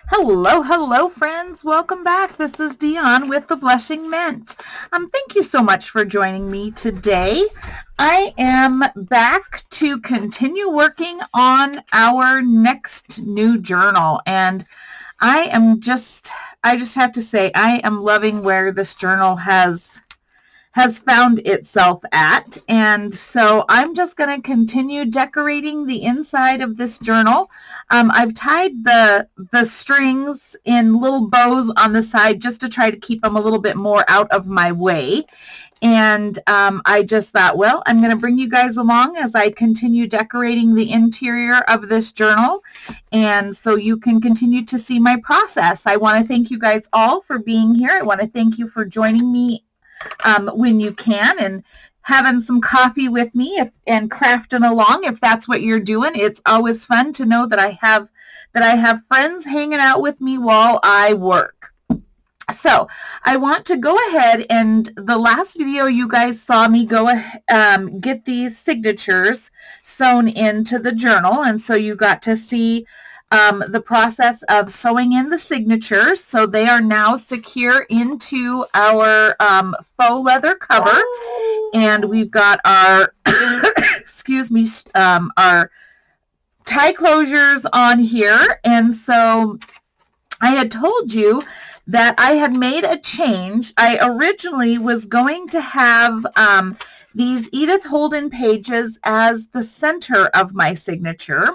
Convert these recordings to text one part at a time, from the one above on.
Hello, hello, friends. Welcome back. This is Dion with the Blushing Mint. Thank you so much for joining me today. I am back to continue working on our next new journal, and I just have to say, I am loving where this journal has found itself at. And so I'm just going to continue decorating the inside of this journal. I've tied the strings in little bows on the side just to try to keep them a little bit more out of my way. And I just thought, well, I'm going to bring you guys along as I continue decorating the interior of this journal. And so you can continue to see my process. I want to thank you guys all for being here. I want to thank you for joining me when you can, and having some coffee with me and crafting along if that's what you're doing. It's always fun to know that I have friends hanging out with me while I work. So I want to go ahead, and the last video you guys saw me go get these signatures sewn into the journal, and so you got to see the process of sewing in the signatures. So they are now secure into our faux leather cover, and we've got our excuse me, our tie closures on here. And so I had told you that I had made a change. I originally was going to have these Edith Holden pages as the center of my signature,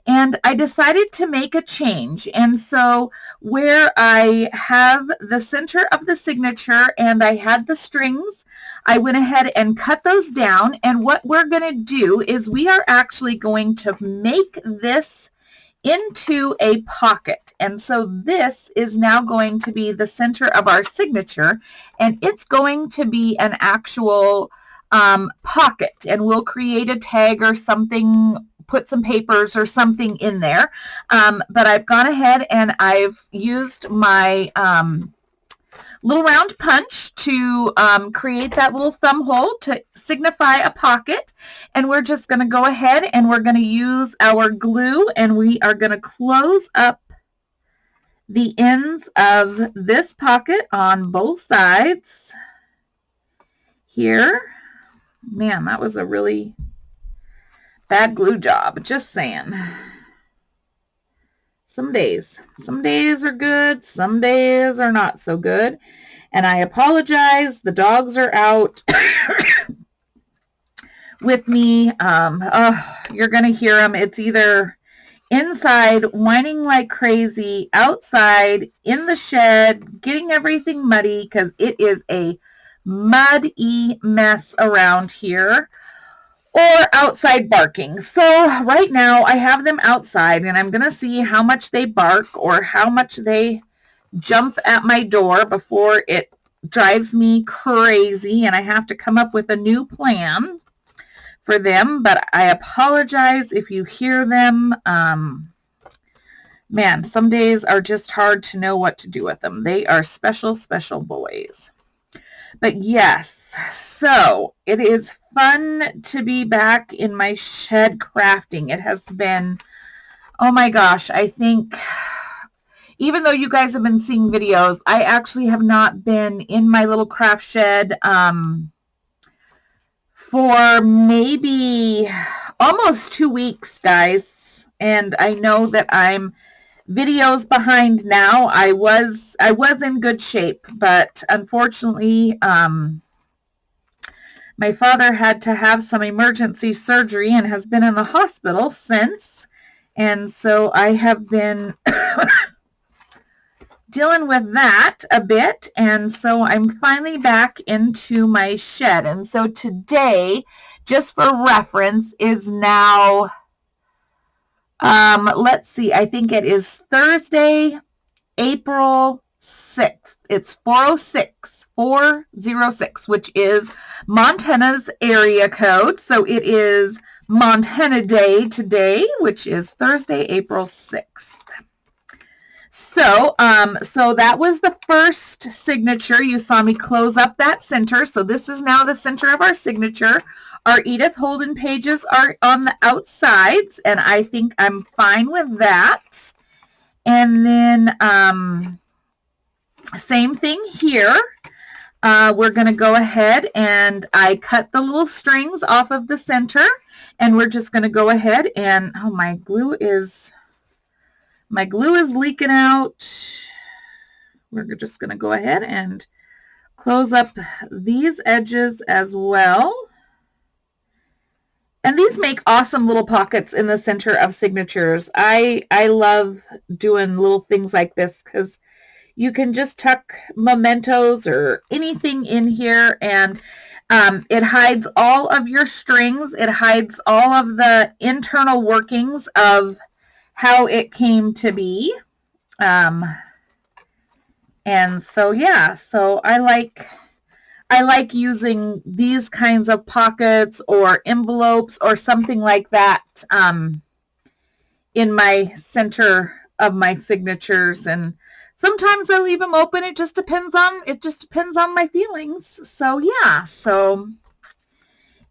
and I decided to make a change. And so where I have the center of the signature and I had the strings, I went ahead and cut those down. And what we're going to do is we are actually going to make this into a pocket. And so this is now going to be the center of our signature, and it's going to be an actual pocket, and we'll create a tag or something, put some papers or something in there. But I've gone ahead and I've used my little round punch to create that little thumb hole to signify a pocket. And we're just going to go ahead and we're going to use our glue, and we are going to close up the ends of this pocket on both sides here. Man, that was a really bad glue job, just saying. Some days are good, some days are not so good. And I apologize, the dogs are out with me. You're going to hear them. It's either inside whining like crazy, outside in the shed, getting everything muddy, because it is a muddy mess around here, or outside barking. So right now I have them outside, and I'm going to see how much they bark or how much they jump at my door before it drives me crazy and I have to come up with a new plan for them. But I apologize if you hear them. Man, some days are just hard to know what to do with them. They are special, special boys. But yes, so it is fun to be back in my shed crafting. It has been, oh my gosh, I think even though you guys have been seeing videos, I actually have not been in my little craft shed for maybe almost 2 weeks, guys. And I know that I'm videos behind now. I was in good shape, but unfortunately, my father had to have some emergency surgery and has been in the hospital since. And so I have been dealing with that a bit. And so I'm finally back into my shed. And so today, just for reference, is now let's see, I think it is Thursday, April 6th. It's 406, which is Montana's area code. So it is Montana Day today, which is Thursday, April 6th. So, so that was the first signature. You saw me close up that center. So this is now the center of our signature. Our Edith Holden pages are on the outsides, and I think I'm fine with that. And then same thing here. We're going to go ahead and I cut the little strings off of the center, and we're just going to go ahead and, oh, my glue is leaking out. We're just going to go ahead and close up these edges as well. And these make awesome little pockets in the center of signatures. I love doing little things like this because you can just tuck mementos or anything in here, and it hides all of your strings. It hides all of the internal workings of how it came to be. And so, yeah, so I like using these kinds of pockets or envelopes or something like that in my center of my signatures. And sometimes I leave them open. It just depends on my feelings. So yeah, so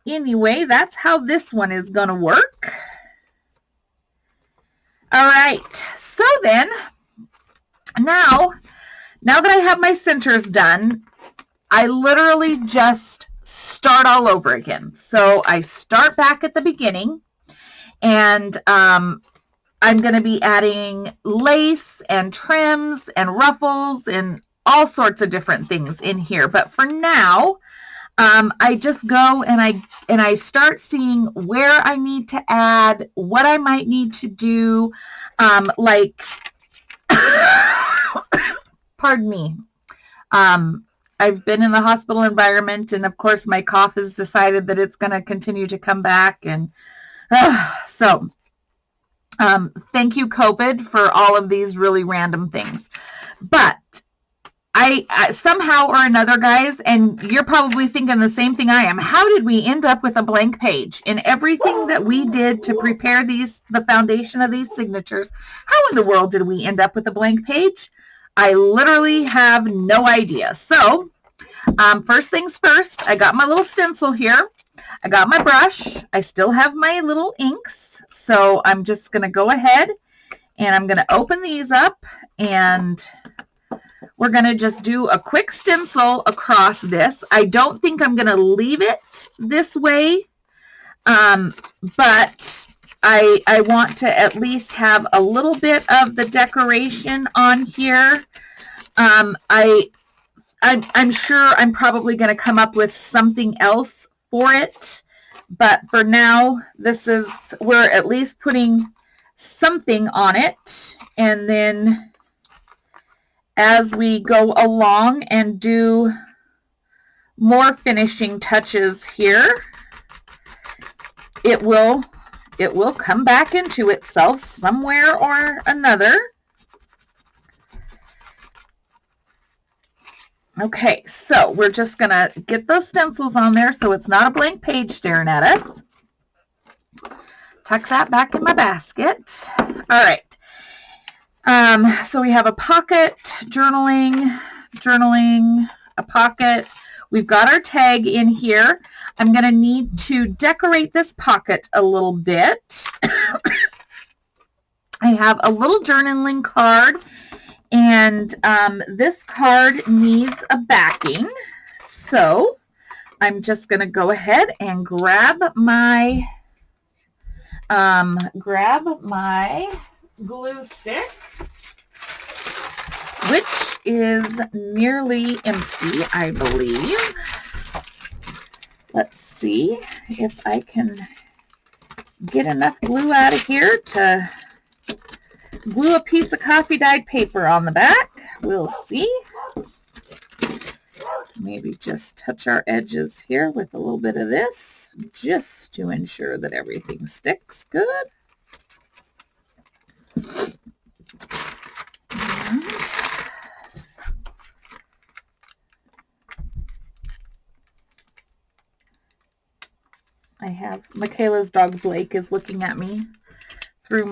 anyway, that's how this one is going to work. All right, so then now that I have my centers done, I literally just start all over again. So I start back at the beginning, and I'm going to be adding lace and trims and ruffles and all sorts of different things in here. But for now, I just go and I start seeing where I need to add, what I might need to do, like, pardon me. I've been in the hospital environment, and of course my cough has decided that it's going to continue to come back. And so thank you, COVID, for all of these really random things. But I somehow or another, guys, and you're probably thinking the same thing I am, how did we end up with a blank page? In everything that we did to prepare the foundation of these signatures, how in the world did we end up with a blank page? I literally have no idea. So first things first, I got my little stencil here. I got my brush. I still have my little inks. So I'm just going to go ahead and I'm going to open these up, and we're going to just do a quick stencil across this. I don't think I'm going to leave it this way, but I want to at least have a little bit of the decoration on here. I'm sure I'm probably going to come up with something else for it, but for now, we're at least putting something on it. And then as we go along and do more finishing touches here, it will come back into itself somewhere or another. Okay, so we're just going to get those stencils on there so it's not a blank page staring at us. Tuck that back in my basket. All right. So we have a pocket, journaling, a pocket. We've got our tag in here. I'm going to need to decorate this pocket a little bit. I have a little journaling card, and this card needs a backing. So I'm just going to go ahead and grab my glue stick, which is nearly empty, I believe. Let's see if I can get enough glue out of here to glue a piece of coffee dyed paper on the back. We'll see. Maybe just touch our edges here with a little bit of this, just to ensure that everything sticks good. And I have Michaela's dog Blake is looking at me through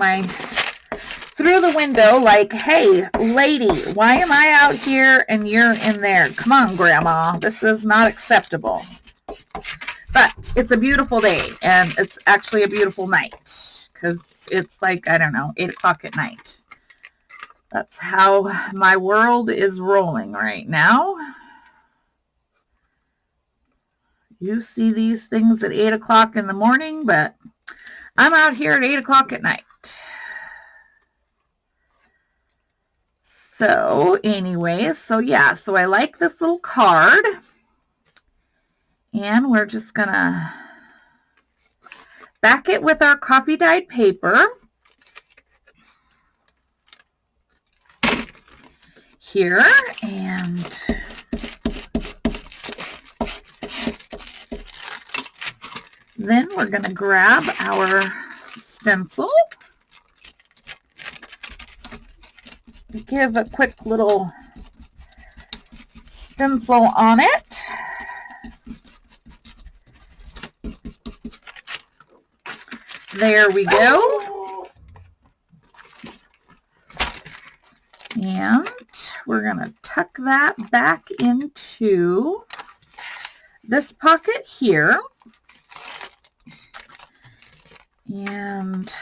the window like, hey, lady, why am I out here and you're in there? Come on, Grandma. This is not acceptable. But it's a beautiful day, and it's actually a beautiful night because it's like, I don't know, 8 o'clock at night. That's how my world is rolling right now. You see these things at 8 o'clock in the morning, but I'm out here at 8 o'clock at night. So anyways, so I like this little card. And we're just gonna back it with our coffee dyed paper. Here, and then we're going to grab our stencil, give a quick little stencil on it. There we go. And we're going to tuck that back into this pocket here. And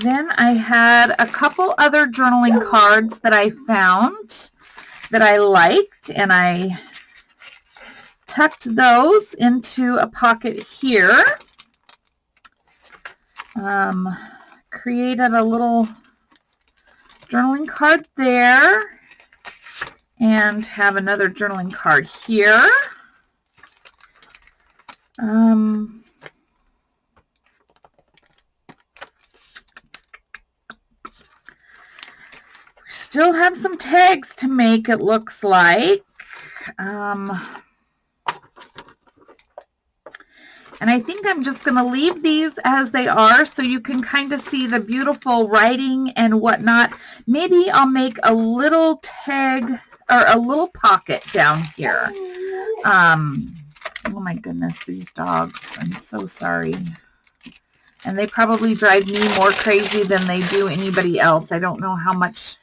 then I had a couple other journaling cards that I found that I liked, and I tucked those into a pocket here. Created a little journaling card there, and have another journaling card here. Still have some tags to make, it looks like. And I think I'm just going to leave these as they are so you can kind of see the beautiful writing and whatnot. Maybe I'll make a little tag or a little pocket down here. Oh my goodness, these dogs. I'm so sorry. And they probably drive me more crazy than they do anybody else. I don't know how much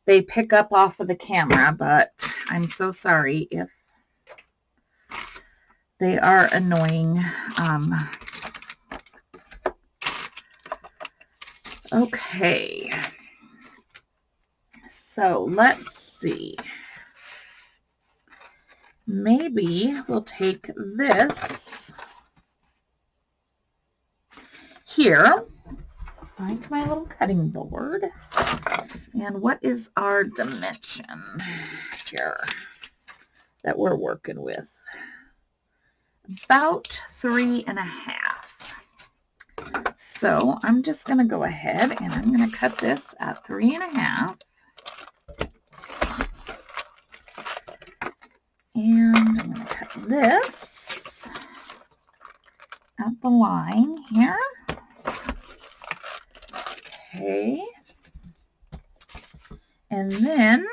they pick up off of the camera, but I'm so sorry if they are annoying. Okay. So let's see. Maybe we'll take this here, find my little cutting board, and what is our dimension here that we're working with? About 3.5. So I'm just going to go ahead and I'm going to cut this at 3.5. And I'm going to cut this at the line here. Okay. And then,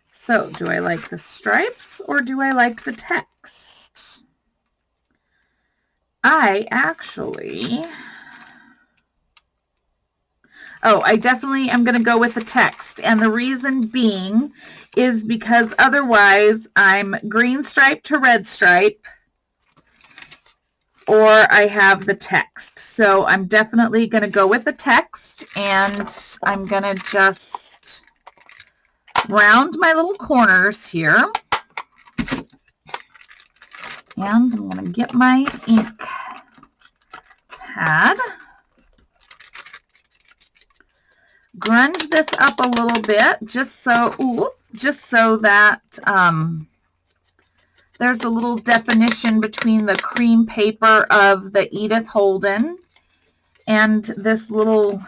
so do I like the stripes or do I like the text? I definitely am going to go with the text. And the reason being is because otherwise I'm green stripe to red stripe, or I have the text. So I'm definitely going to go with the text, and I'm going to just round my little corners here. And I'm going to get my ink pad. Grunge this up a little bit just so that there's a little definition between the cream paper of the Edith Holden and this little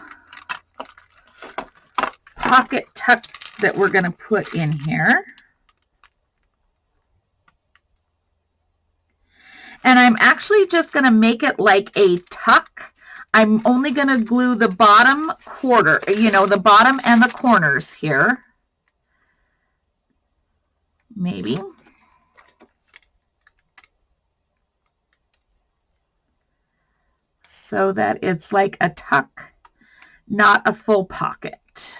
pocket tuck that we're going to put in here. And I'm actually just going to make it like a tuck. I'm only going to glue the bottom quarter, the bottom and the corners here. Maybe. So that it's like a tuck, not a full pocket.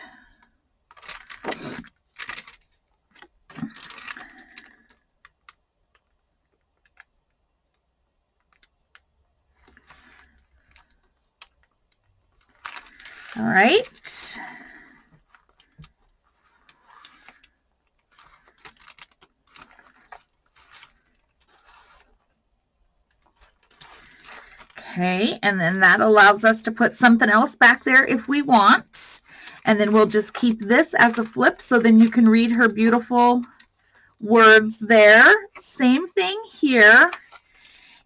All right. Okay, and then that allows us to put something else back there if we want. And then we'll just keep this as a flip so then you can read her beautiful words there. Same thing here.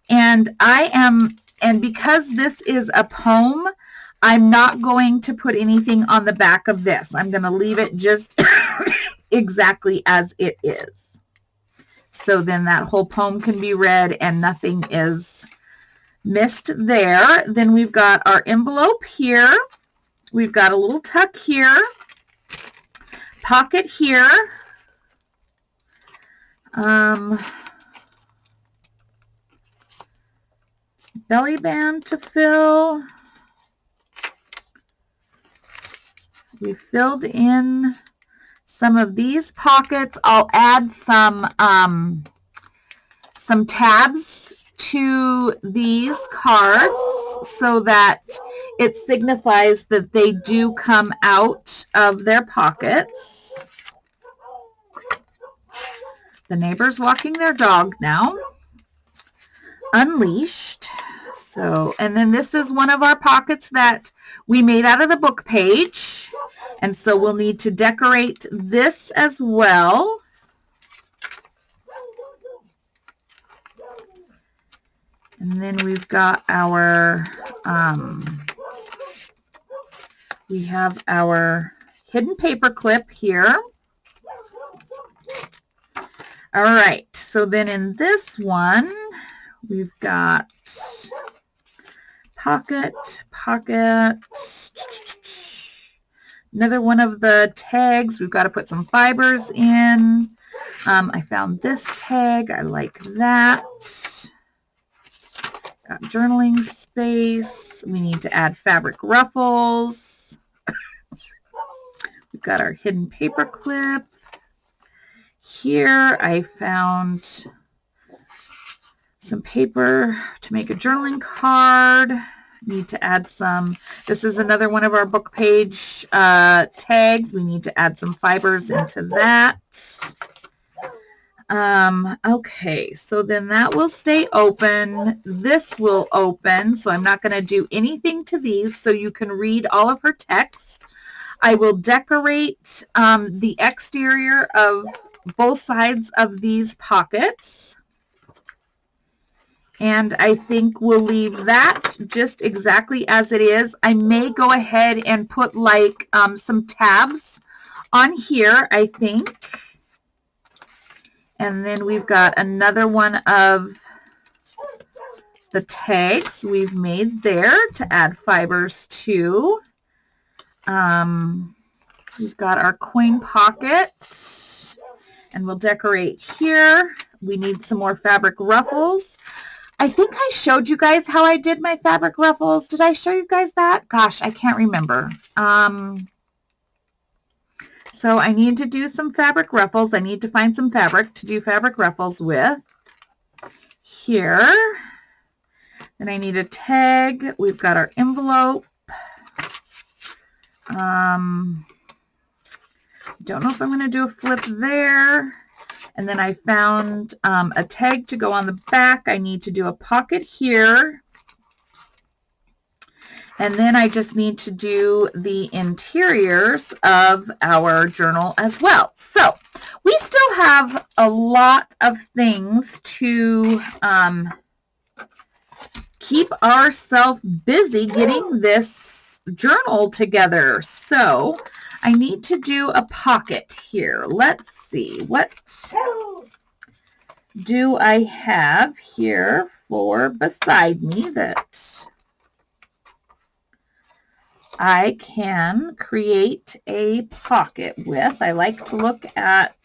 And because this is a poem, I'm not going to put anything on the back of this. I'm going to leave it just exactly as it is. So then that whole poem can be read and nothing is missed there. Then we've got our envelope here. We've got a little tuck here, pocket here, belly band to fill. We filled in some of these pockets. I'll add some tabs to these cards so that it signifies that they do come out of their pockets. The neighbor's walking their dog now. Unleashed. So, and then this is one of our pockets that we made out of the book page. And so we'll need to decorate this as well. And then we've got our, we have our hidden paper clip here. All right, so then in this one, we've got pocket, another one of the tags. We've got to put some fibers in. I found this tag. I like that. Got journaling space. We need to add fabric ruffles. We've got our hidden paper clip. Here I found some paper to make a journaling card. Need to add some, this is another one of our book page tags. We need to add some fibers into that. Okay, so then that will stay open. This will open, so I'm not going to do anything to these so you can read all of her text. I will decorate the exterior of both sides of these pockets. And I think we'll leave that just exactly as it is. I may go ahead and put like some tabs on here, I think. And then we've got another one of the tags we've made there to add fibers to. We've got our coin pocket, and we'll decorate here. We need some more fabric ruffles. I think I showed you guys how I did my fabric ruffles. Did I show you guys that? Gosh, I can't remember. So I need to do some fabric ruffles. I need to find some fabric to do fabric ruffles with. Here. Then I need a tag. We've got our envelope. Don't know if I'm going to do a flip there. And then I found a tag to go on the back. I need to do a pocket here. And then I just need to do the interiors of our journal as well. So we still have a lot of things to keep ourselves busy getting this journal together. So I need to do a pocket here. Let's see. What do I have here for beside me that I can create a pocket with? I like to look at,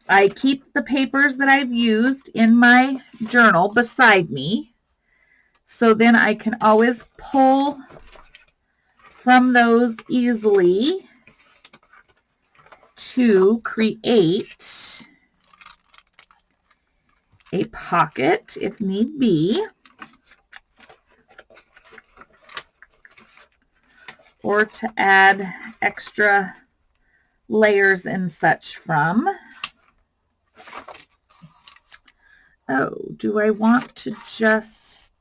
I keep the papers that I've used in my journal beside me, so then I can always pull from those easily to create a pocket if need be. or to add extra layers and such from. Oh, do I want to just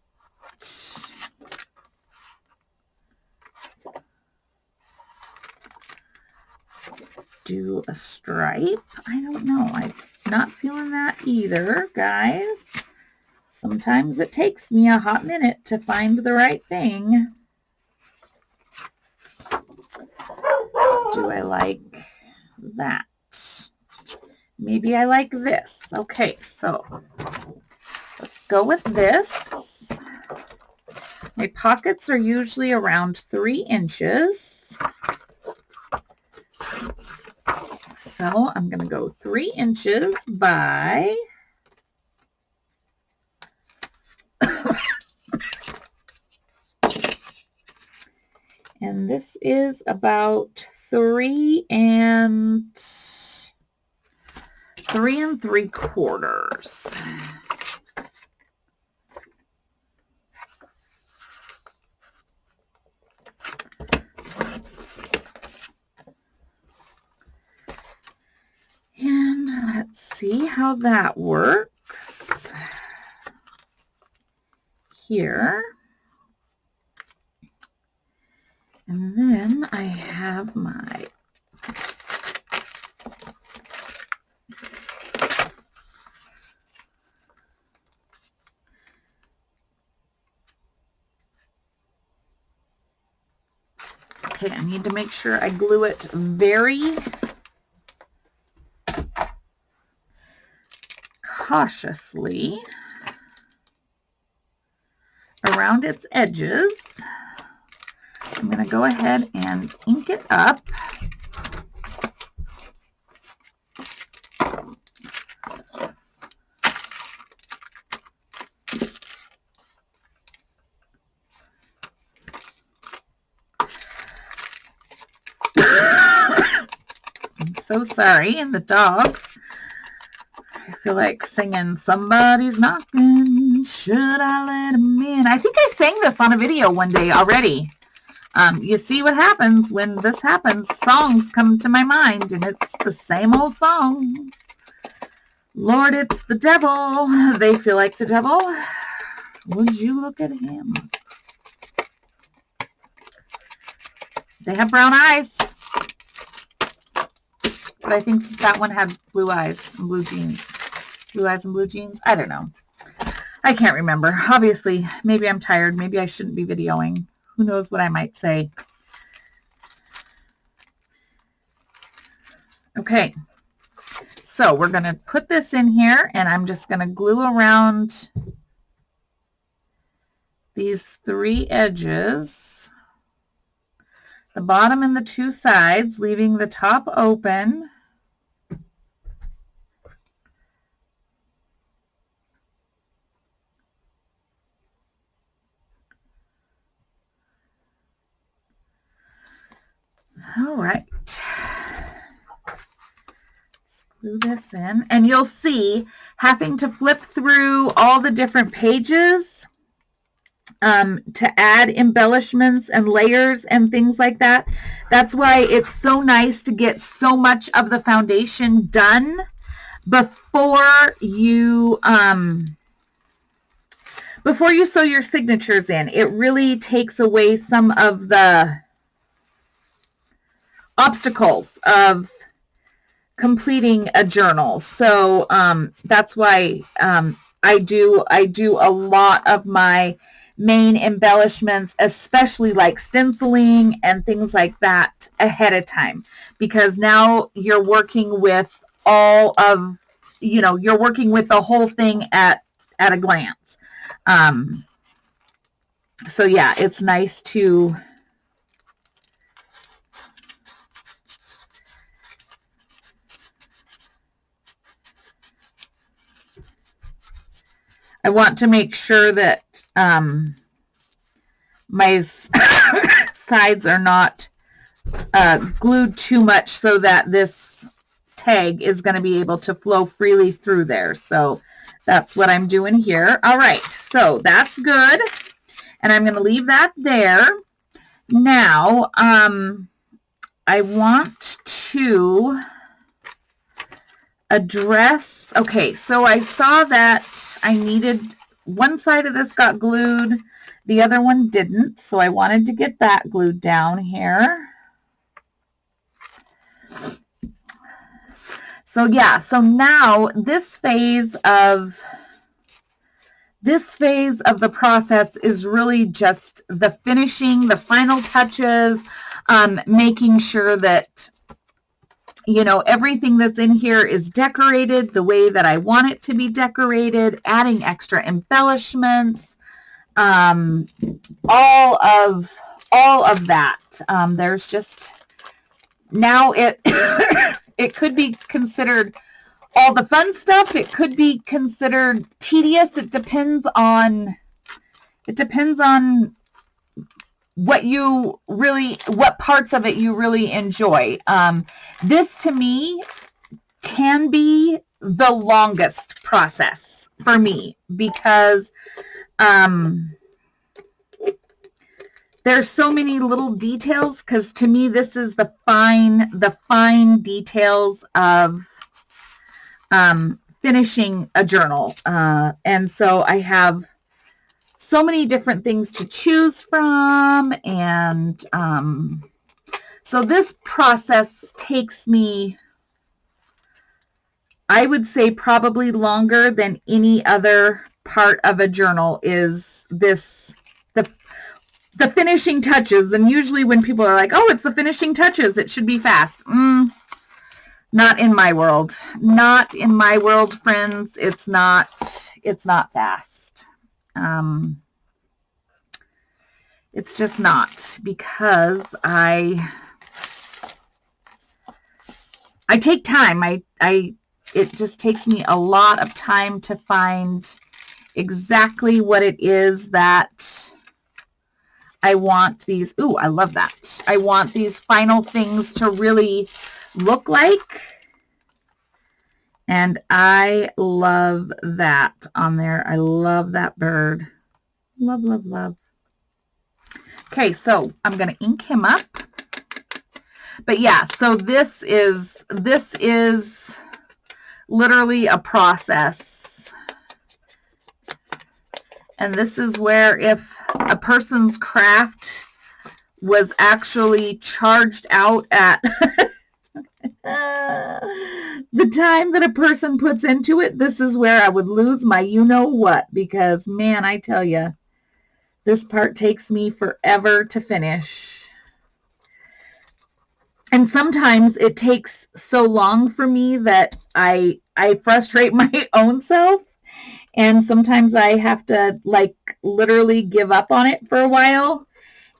do a stripe? I don't know. I'm not feeling that either, guys. Sometimes it takes me a hot minute to find the right thing. Do I like that? Maybe I like this. Okay, so let's go with this. My pockets are usually around 3 inches. So I'm going to go 3 inches by and this is about 3 3¾ And let's see how that works here. And then I have my okay, I need to make sure I glue it very cautiously around its edges. I'm going to go ahead and ink it up. I'm so sorry, and the dogs. I feel like singing "Somebody's Knocking, Should I Let 'Em In?" I think I sang this on a video one day already. You see what happens when this happens. Songs come to my mind, and it's the same old song. Lord, it's the devil. They feel like the devil. Would you look at him? They have brown eyes. But I think that one had blue eyes and blue jeans. Blue eyes and blue jeans? I don't know. I can't remember. Obviously, maybe I'm tired. Maybe I shouldn't be videoing. Who knows what I might say. Okay. So we're going to put this in here, and I'm just going to glue around these 3 edges, the bottom and the 2 sides, leaving the top open. All right. Let's glue this in. And you'll see, having to flip through all the different pages to add embellishments and layers and things like that. That's why it's so nice to get so much of the foundation done before you sew your signatures in. It really takes away some of the obstacles of completing a journal. So that's why I do a lot of my main embellishments, especially like stenciling and things like that, ahead of time, because now you're working with all of, you're working with the whole thing at a glance. So yeah, it's nice to I want to make sure that my sides are not glued too much, so that this tag is going to be able to flow freely through there. So that's what I'm doing here. All right, so that's good. And I'm going to leave that there. Now, I want to address, okay, so I saw that I needed, one side of this got glued, the other one didn't, so I wanted to get that glued down here. So yeah, so now this phase of the process is really just the finishing, the final touches, making sure that, you know, everything that's in here is decorated the way that I want it to be decorated, adding extra embellishments, all of that. There's just, now it it could be considered all the fun stuff. It could be considered tedious. It depends on what parts of it you really enjoy. This to me can be the longest process for me because there's so many little details, because to me this is the fine details of finishing a journal. And so I have so many different things to choose from, and so this process takes me, I would say, probably longer than any other part of a journal is this, the finishing touches. And usually when people are like, oh, it's the finishing touches, it should be fast. Not in my world. Not in my world, friends. It's not fast. It's just not, because I take time. It just takes me a lot of time to find exactly what it is that I want these. Ooh, I love that. I want these final things to really look like. And I love that on there. I love that bird. Love, love, love. Okay, so I'm going to ink him up. But yeah, so this is literally a process. And this is where, if a person's craft was actually charged out at the time that a person puts into it, this is where I would lose my you-know-what, because, man, I tell you, this part takes me forever to finish. And sometimes it takes so long for me that I frustrate my own self. And sometimes I have to, like, literally give up on it for a while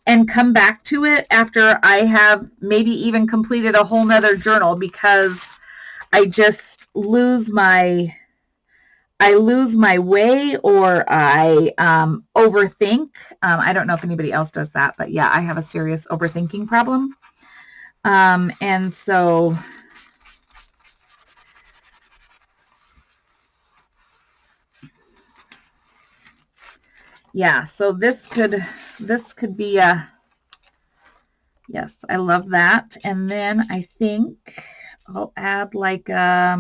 and come back to it after I have maybe even completed a whole nother journal, because I just lose my way, or I overthink. I don't know if anybody else does that, but yeah, I have a serious overthinking problem. And so yeah, so this could be a, yes, I love that. And then I think I'll add like a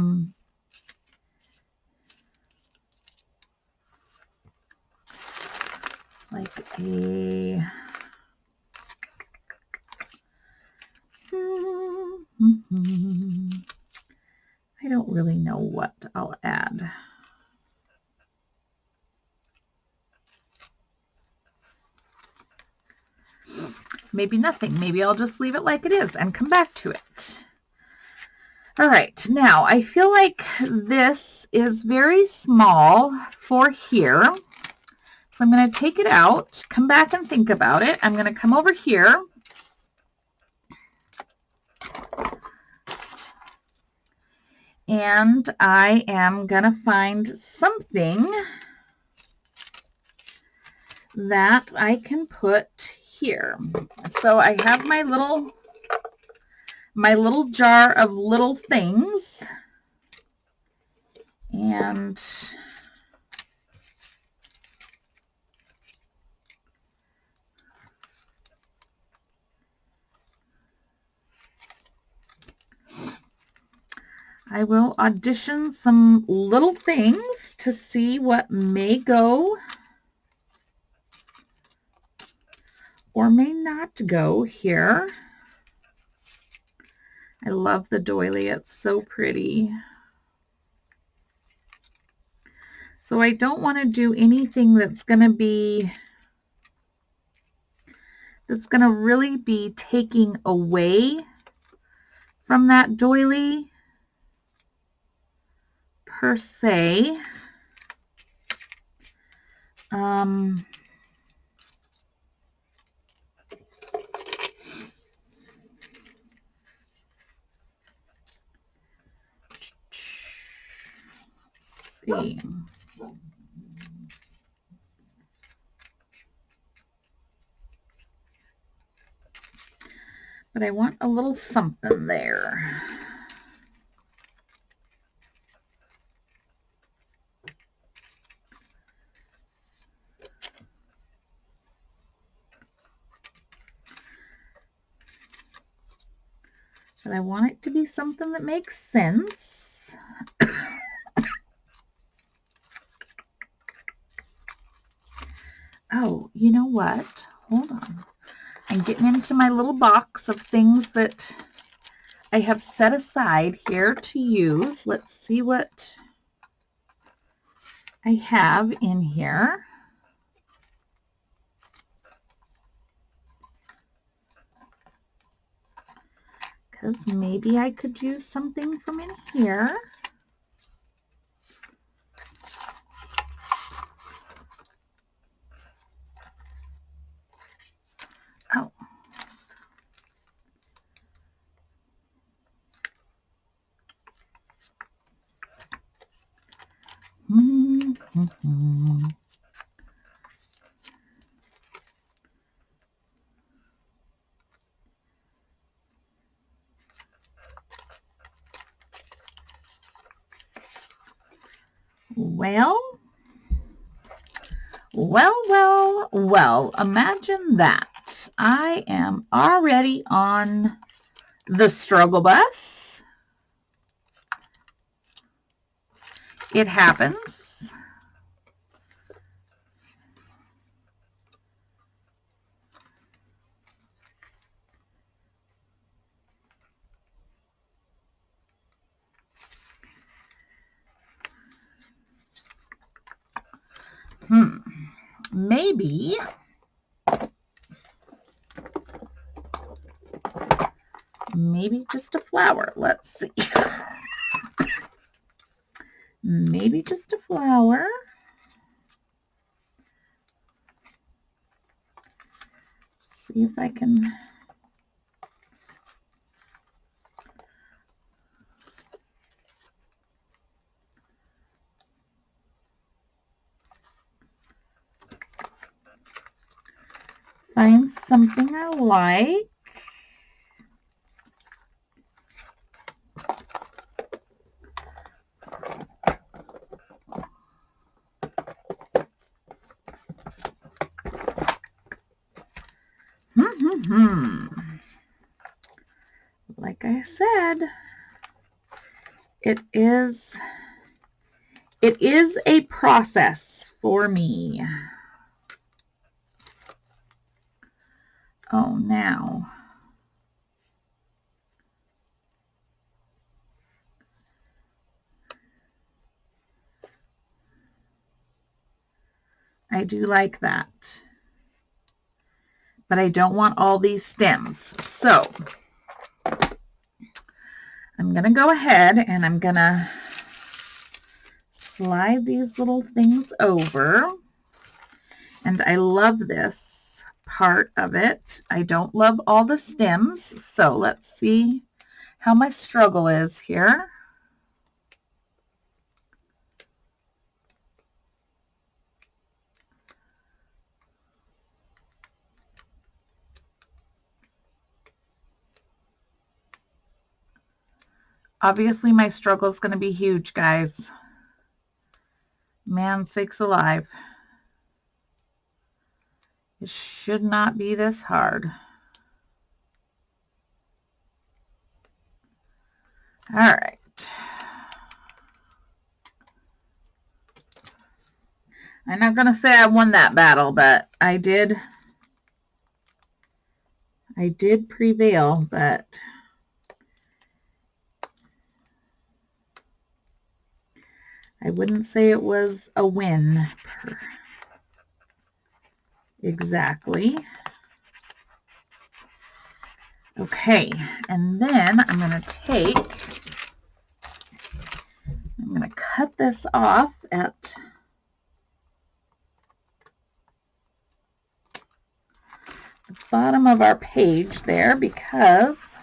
I don't really know what I'll add. Maybe nothing. Maybe I'll just leave it like it is and come back to it. All right, now I feel like this is very small for here. So I'm going to take it out, come back and think about it. I'm going to come over here. And I am going to find something that I can put here. So I have my little jar of little things. And I will audition some little things to see what may go or may not go here. I love the doily. It's so pretty. So I don't want to do anything that's going to really be taking away from that doily per se. Let's see. But I want a little something there. But I want it to be something that makes sense. Oh, you know what? Hold on. I'm getting into my little box of things that I have set aside here to use. Let's see what I have in here. Because maybe I could use something from in here. Oh. Mm-hmm. Well, imagine that. I am already on the struggle bus. It happens. Maybe just a flower. Let's see. Maybe just a flower. See if I can find something I like. Like I said, it is a process for me. Oh, now. I do like that. But I don't want all these stems. So I'm going to go ahead and I'm going to slide these little things over. And I love this part of it. I don't love all the stems. So let's see how my struggle is here. Obviously, my struggle is going to be huge, guys. Man sakes alive. It should not be this hard. All right. I'm not going to say I won that battle, but I did prevail, but I wouldn't say it was a win exactly. Okay, and then I'm going to cut this off at the bottom of our page there because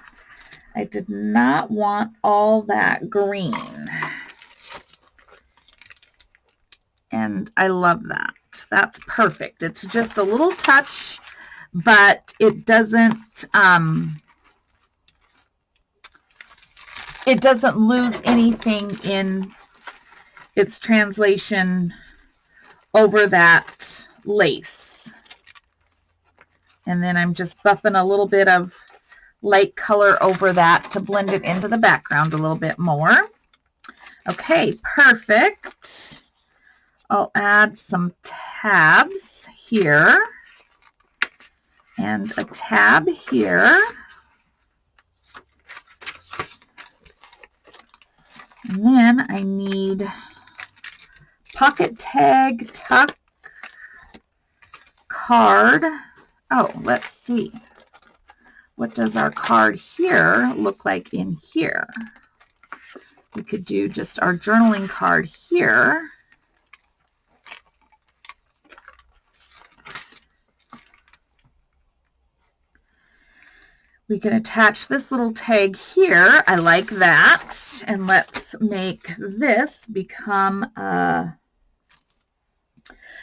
I did not want all that green. And I love that. That's perfect. It's just a little touch, but it doesn't lose anything in its translation over that lace. And then I'm just buffing a little bit of light color over that to blend it into the background a little bit more. Okay, perfect. I'll add some tabs here and a tab here. And then I need pocket tag, tuck, card. Oh, let's see. What does our card here look like in here? We could do just our journaling card here. We can attach this little tag here. I like that. And let's make this become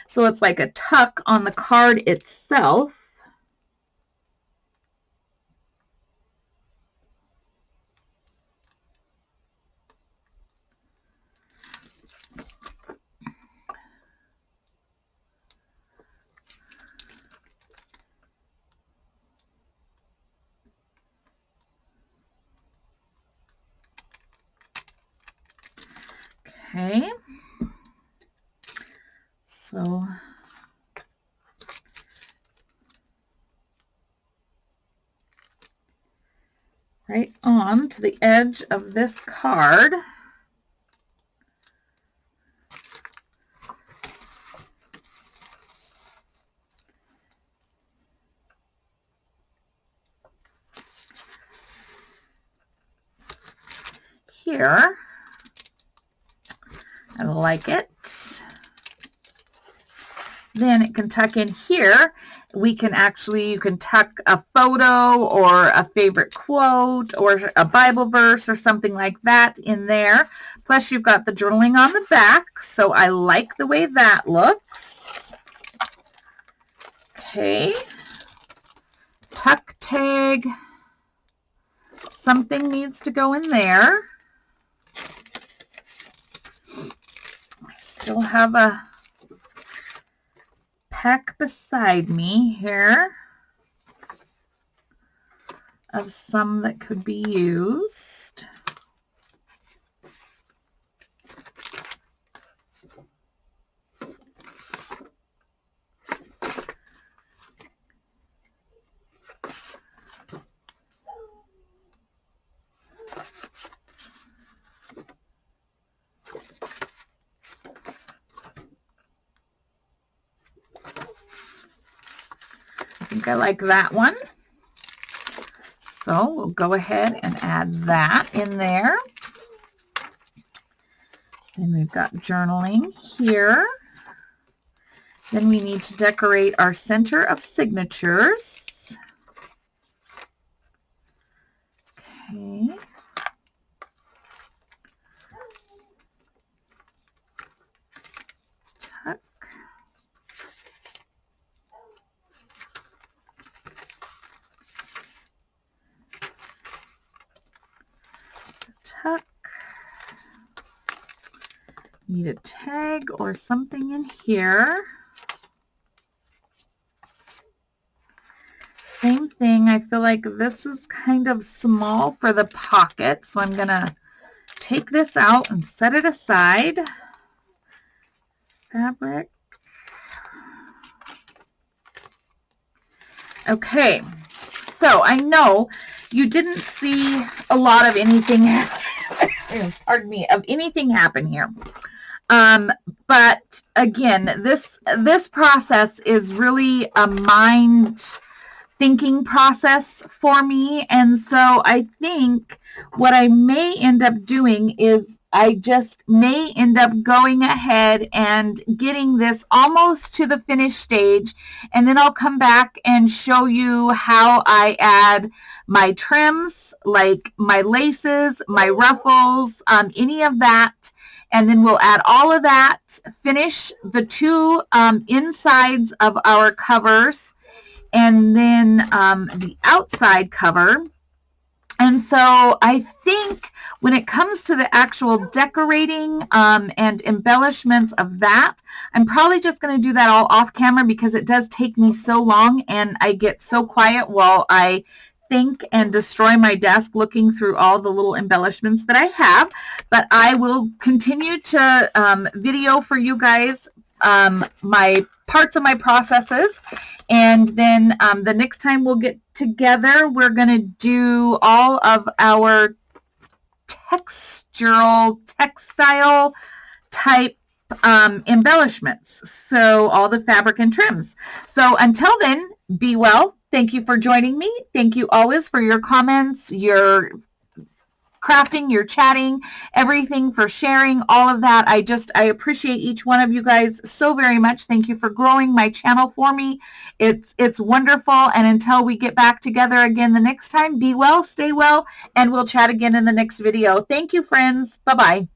so it's like a tuck on the card itself. Okay, so right on to the edge of this card. Here. I like it. Then it can tuck in here. You can tuck a photo or a favorite quote or a Bible verse or something like that in there. Plus you've got the journaling on the back, so I like the way that looks. Okay. Tuck tag. Something needs to go in there. I still have a pack beside me here of some that could be used. I think I like that one. So we'll go ahead and add that in there. Then we've got journaling here. Then we need to decorate our center of signatures. Okay. Tuck. Tuck. Need a tag or something in here. Same thing, I feel like this is kind of small for the pocket, so I'm gonna take this out and set it aside. Fabric. Okay, so I know you didn't see a lot of anything pardon me, of anything happen here. But again, this process is really a mind thinking process for me. And so I think what I may end up doing is I just may end up going ahead and getting this almost to the finish stage. And then I'll come back and show you how I add my trims, like my laces, my ruffles, any of that. And then we'll add all of that, finish the two insides of our covers, and then the outside cover. And so I think when it comes to the actual decorating and embellishments of that, I'm probably just going to do that all off camera because it does take me so long and I get so quiet while I think and destroy my desk looking through all the little embellishments that I have. But I will continue to video for you guys my parts of my processes, and then the next time we'll get together, we're going to do all of our textile type embellishments, so all the fabric and trims. So until then, be well. Thank you for joining me. Thank you always for your comments, your crafting, your chatting, everything, for sharing all of that. I appreciate each one of you guys so very much. Thank you for growing my channel for me. It's wonderful. And until we get back together again the next time, be well, stay well, and we'll chat again in the next video. Thank you, friends. Bye-bye.